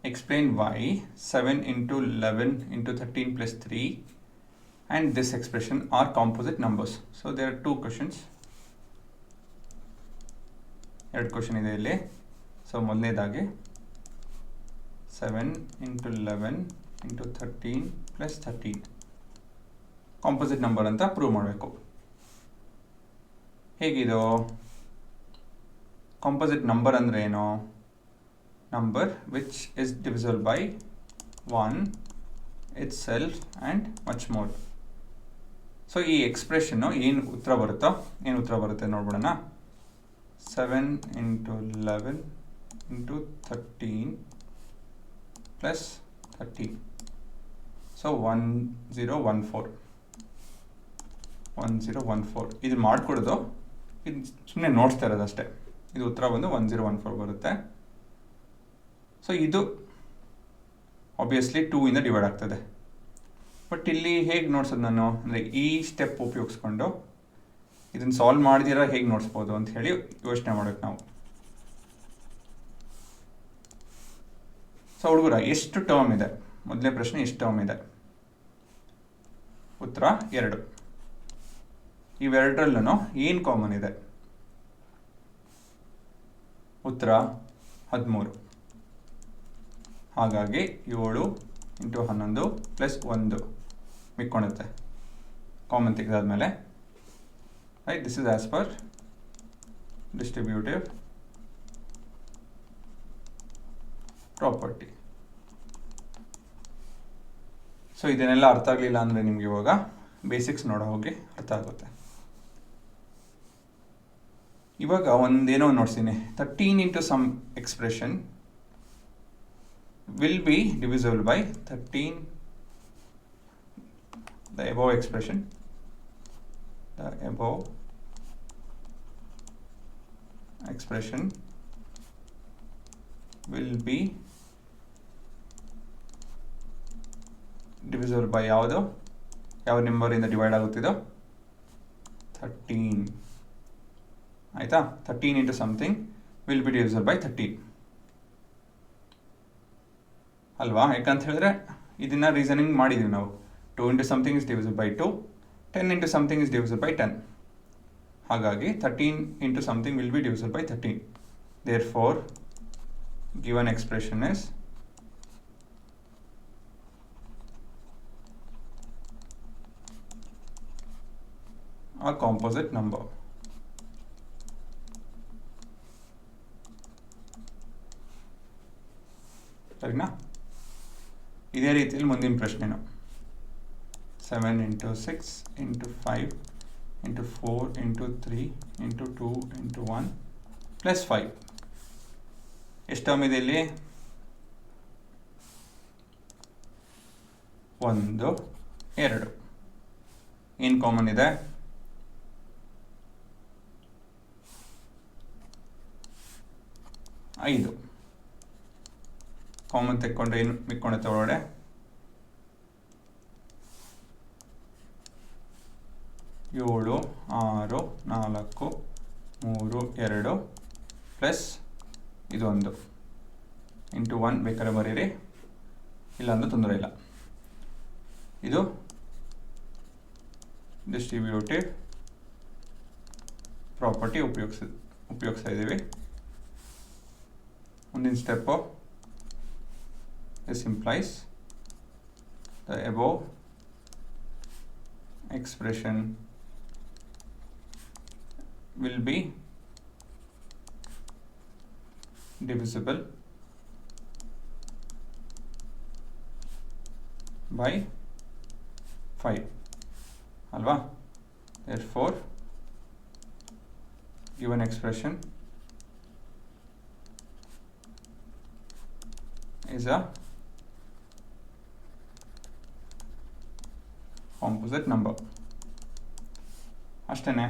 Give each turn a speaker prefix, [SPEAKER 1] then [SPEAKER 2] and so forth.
[SPEAKER 1] explain why 7 into 11 into 13 plus 3 and this expression are composite numbers. So there are two questions. ಎರಡು question ಇದೆ ಇಲ್ಲಿ. So ಮೊದಲನೇದಾಗಿ 7 into 11 into 13 plus 13 composite number ಅಂತ prove ಮಾಡಬೇಕು. ಹೇಗಿದು composite number ಅಂದರೆ ಏನು? Number which is divisible by 1 itself and much more. So ಈ expression ಏನು ಉತ್ತರ ಬರುತ್ತೆ ನೋಡ್ಬಿಡೋಣ. 7 into 11 into 13 plus 13. ಸೊ 1014 ಇದು ಮಾಡಿಕೊಡೋದು, ಇದು ಸುಮ್ಮನೆ ನೋಡ್ತಾ ಇರೋದು ಅಷ್ಟೇ. ಇದು ಉತ್ತರ ಬಂದು 1014 ಬರುತ್ತೆ. ಸೊ ಇದು ಆಬ್ವಿಯಸ್ಲಿ 2 ಇಂದ ಡಿವೈಡ್ ಆಗ್ತದೆ. ಬಟ್ ಇಲ್ಲಿ ಹೇಗೆ ನೋಡ್ಸೋದು ನಾನು ಅಂದರೆ ಈ ಸ್ಟೆಪ್ ಉಪಯೋಗಿಸ್ಕೊಂಡು ಇದನ್ನು ಸಾಲ್ವ್ ಮಾಡಿದಿರ ಹೇಗೆ ನೋಡಿಸ್ಬೋದು ಅಂತ ಹೇಳಿ ಯೋಚನೆ ಮಾಡೋಕ್ಕೆ ನಾವು. ಸೊ ಹುಡುಗರ ಎಷ್ಟು ಟರ್ಮ್ ಇದೆ? ಮೊದಲನೇ ಪ್ರಶ್ನೆ, ಎಷ್ಟು ಟರ್ಮ್ ಇದೆ? ಉತ್ತರ 2. ಇವೆರಡರಲ್ಲೂ ಏನು ಕಾಮನ್ ಇದೆ? ಉತ್ತರ 13. ಹಾಗಾಗಿ 7 ಇಂಟು 11 ಪ್ಲಸ್ 1 ಮಿಕ್ಕೊಳುತ್ತೆ ಕಾಮನ್ ತೆಗೆದಾದ್ಮೇಲೆ. Right, this is as per distributive property. So ಇದನ್ನೆಲ್ಲ ಅರ್ಥ ಆಗಲಿಲ್ಲ ಅಂದರೆ ನಿಮ್ಗೆ ಇವಾಗ ಬೇಸಿಕ್ಸ್ ನೋಡೋ ಹೋಗಿ ಅರ್ಥ ಆಗುತ್ತೆ. ಇವಾಗ ಒಂದೇನೋ ನೋಡ್ತೀನಿ, 13 into some expression will be divisible by 13, the above expression will be divisible by ಯಾವ ನಂಬರ್ ಇಂದ ಡಿವೈಡ್ ಆಗುತ್ತಿದೋ? 13. ಆಯಿತಾ? 13 into something will be divisible by 13 ಅಲ್ವಾ? ಯಾಕಂತ ಹೇಳಿದ್ರೆ ಇದನ್ನ ರೀಸನಿಂಗ್ ಮಾಡಿದ್ದೀವಿ ನಾವು. 2 into something is divisible by 2, 10 into something is divisible by 10. ಹಾಗಾಗಿ 13 into something will be divisible by 13. Therefore, given expression is a composite number. ಸರಿನಾ? ಇದೇ ರೀತಿಯಲ್ಲಿ ಮುಂದಿನ ಪ್ರಶ್ನೆನು 7 into 6 into 5 into 4 into 3 into 2 into 1 plus 5. ಎಷ್ಟು term ಇದೆ ಇಲ್ಲಿ? 1 2. ಏನು common ಇದೆ? 5. ಕಾಮನ್ ತೆಕ್ಕೊಂಡ್ರೆ ಏನು ಮಿಕ್ಕೊಂಡುತ್ತೆ ಒಳಗಡೆ? 7 6 4 3 2 ಪ್ಲಸ್ ಇದು 1 ಇಂಟು 1 ಬೇಕಾದ್ರೆ ಬರೀರಿ, ಇಲ್ಲಾಂದ್ರೆ ತೊಂದರೆ ಇಲ್ಲ. ಇದು ಡಿಸ್ಟ್ರಿಬ್ಯೂಟಿವ್ ಪ್ರಾಪರ್ಟಿ ಉಪಯೋಗಿಸ್ತಾ ಇದ್ದೀವಿ. ಮುಂದಿನ step, this implies the above expression will be divisible by 5 alva. Therefore, given expression is a composite number. ಅಷ್ಟೇನೆ.